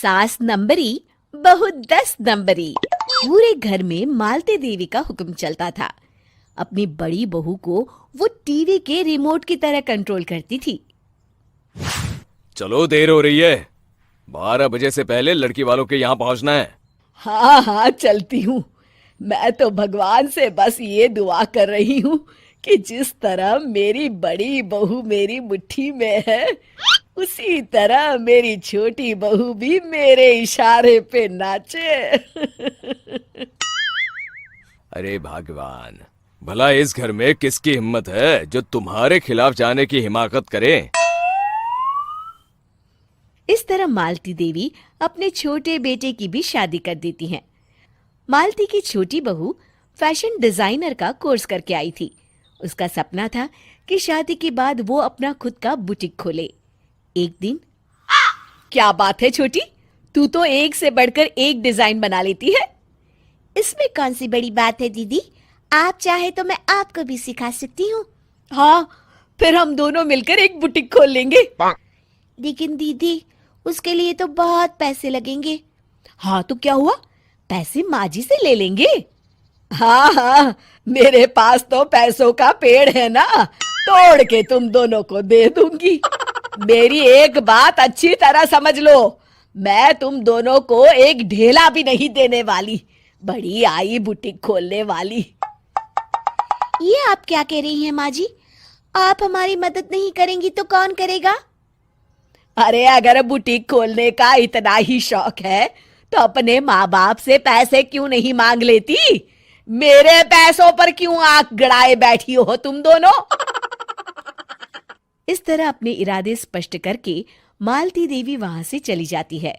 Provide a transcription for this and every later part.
सास नंबरी, बहू 10 नंबरी। पूरे घर में मालती देवी का हुक्म चलता था। अपनी बड़ी बहू को वो टीवी के रिमोट की तरह कंट्रोल करती थी। चलो, देर हो रही है। 12 बजे से पहले लड़की वालों के यहाँ पहुंचना है। हाँ हाँ, चलती हूँ। मैं तो भगवान से बस ये दुआ कर रही हूँ कि जिस तरह मेरी बड़ी बहू मेरी मुट्ठी में है, उसी तरह मेरी छोटी बहू भी मेरे इशारे पे नाचे। अरे भगवान, भला इस घर में किसकी हिम्मत है जो तुम्हारे खिलाफ जाने की हिमाकत करे। इस तरह मालती देवी अपने छोटे बेटे की भी शादी कर देती हैं। मालती की छोटी बहू फैशन डिजाइनर का कोर्स करके आई थी। उसका सपना था कि शादी के बाद वो अपना खुद का बुटीक खोले। एक दिन, क्या बात है छोटी, तू तो एक से बढ़कर एक डिजाइन बना लेती है। इसमें कौन सी बड़ी बात है दीदी? आप चाहे तो मैं आपको भी सिखा सकती हूँ। हाँ, फिर हम दोनों मिलकर एक बुटीक खोल लेंगे। लेकिन दीदी, उसके लिए तो बहुत पैसे लगेंगे। हाँ तो क्या हुआ, पैसे माँ जी से ले लेंगे। हाँ हाँ, मेरे पास तो पैसों का पेड़ है ना, तोड़ के तुम दोनों को दे दूंगी। मेरी एक बात अच्छी तरह समझ लो, मैं तुम दोनों को एक ढेला भी नहीं देने वाली। बड़ी आई बुटीक खोलने वाली। ये आप क्या कह रही हैं माँ जी? आप हमारी मदद नहीं करेंगी तो कौन करेगा? अरे अगर बुटीक खोलने का इतना ही शौक है तो अपने माँ बाप से पैसे क्यों नहीं मांग लेती? मेरे पैसों पर क्यों आंख गड़ाए बैठी हो तुम दोनों? इस तरह अपने इरादे स्पष्ट करके मालती देवी वहां से चली जाती है।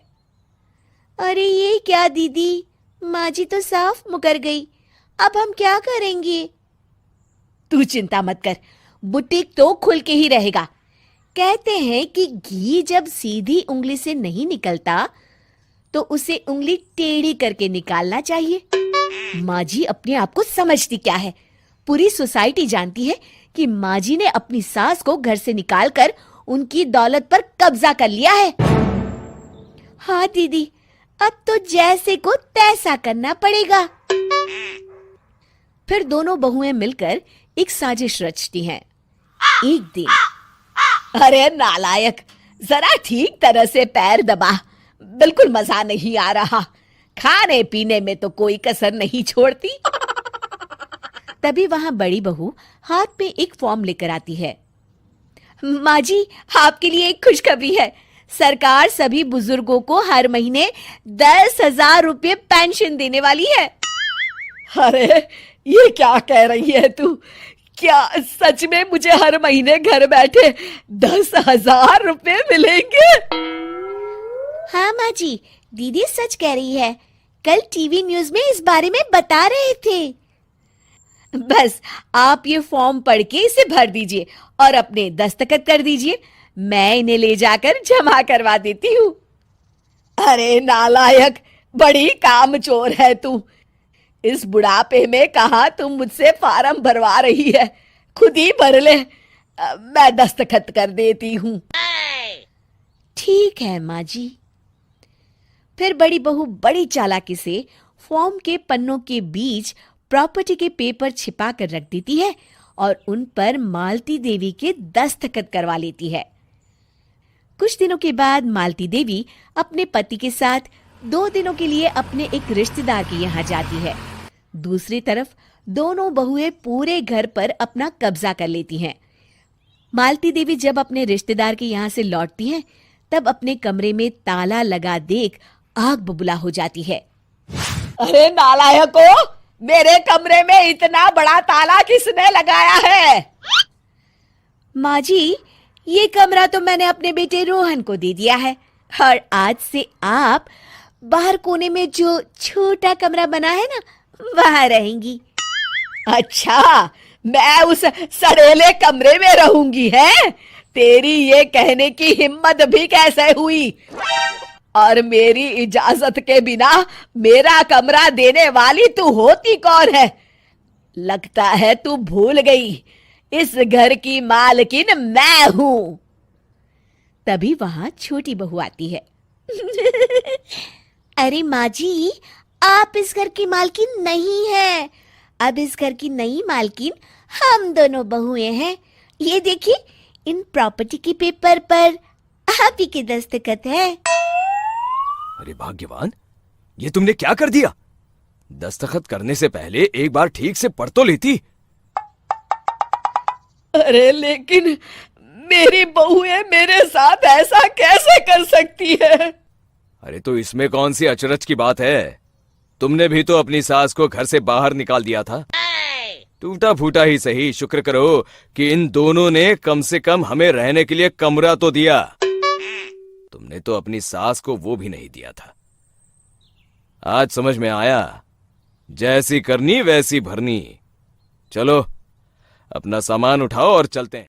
अरे ये क्या दीदी, माँ जी तो साफ मुकर गई। अब हम क्या करेंगे? तू चिंता मत कर, बुटीक तो खुल के ही रहेगा। कहते हैं कि घी जब सीधी उंगली से नहीं निकलता तो उसे उंगली टेढ़ी करके निकालना चाहिए। माँ जी अपने आप को समझती क्या है? पूरी सोसाइटी जानती है कि माँ जी ने अपनी सास को घर से निकालकर उनकी दौलत पर कब्जा कर लिया है। हाँ दीदी, अब तो जैसे को तैसा करना पड़ेगा। फिर दोनों बहुएं मिलकर एक साजिश रचती हैं। एक दिन, अरे नालायक, जरा ठीक तरह से पैर दबा, बिल्कुल मजा नहीं आ रहा। खाने पीने में तो कोई कसर नहीं छोड़ती। तभी वहां बड़ी बहू हाथ में एक फॉर्म लेकर आती है। माँ जी, आपके लिए एक खुशखबरी है। सरकार सभी बुजुर्गों को हर महीने 10,000 रुपये पेंशन देने वाली है। अरे ये क्या कह रही है तू? क्या सच में मुझे हर महीने घर बैठे 10,000 रुपये मिलेंगे? हाँ माँ जी, दीदी सच कह रही है। कल टीवी न्यूज में इस बारे में बता रहे थे। बस आप ये फॉर्म पढ़ के इसे भर दीजिए और अपने दस्तखत कर दीजिए। मैं इन्हें ले जाकर जमा करवा देती हूँ। अरे नालायक, बड़ी कामचोर है तू। इस बुढ़ापे में कहाँ तुम मुझसे फार्म भरवा रही है? खुद ही भर ले, मैं दस्तखत कर देती हूँ। ठीक है माँ जी। फिर बड़ी बहू बड़ी चालाकी से फॉर्म के पन्नों के बीच प्रॉपर्टी के पेपर छिपा कर रख देती है और उन पर मालती देवी के दस्तखत करवा लेती है। कुछ दिनों के बाद मालती देवी अपने पति के साथ 2 दिनों के लिए अपने एक रिश्तेदार के यहाँ जाती है। दूसरी तरफ दोनों बहुएं पूरे घर पर अपना कब्जा कर लेती हैं। मालती देवी जब अपने रिश्तेदार के यहाँ से लौटती हैं, तब अपने कमरे में ताला लगा देख आग बबूला हो जाती है। अरे नालायको, मेरे कमरे में इतना बड़ा ताला किसने लगाया है? माँ जी, ये कमरा तो मैंने अपने बेटे रोहन को दे दिया है और आज से आप बाहर कोने में जो छोटा कमरा बना है ना, वहां रहेंगी। अच्छा, मैं उस सड़ेले कमरे में रहूंगी है? तेरी ये कहने की हिम्मत भी कैसे हुई? और मेरी इजाजत के बिना मेरा कमरा देने वाली तू होती कौन है? लगता है तू भूल गई, इस घर की मालकिन मैं हूं। तभी वहां छोटी बहू आती है। अरे माँ जी, आप इस घर की मालकिन नहीं है। अब इस घर की नई मालकिन हम दोनों बहुएं हैं। ये देखिए, इन प्रॉपर्टी के पेपर पर आप ही के दस्तखत है। अरे भाग्यवान, ये तुमने क्या कर दिया? दस्तखत करने से पहले एक बार ठीक से पढ़ तो लेती। अरे लेकिन मेरी बहुएं मेरे साथ ऐसा कैसे कर सकती है? अरे तो इसमें कौन सी अचरज की बात है? तुमने भी तो अपनी सास को घर से बाहर निकाल दिया था। टूटा फूटा ही सही, शुक्र करो कि इन दोनों ने कम से कम हमें रहने के लिए कमरा तो दिया। तुमने तो अपनी सास को वो भी नहीं दिया था। आज समझ में आया, जैसी करनी वैसी भरनी। चलो अपना सामान उठाओ और चलते हैं।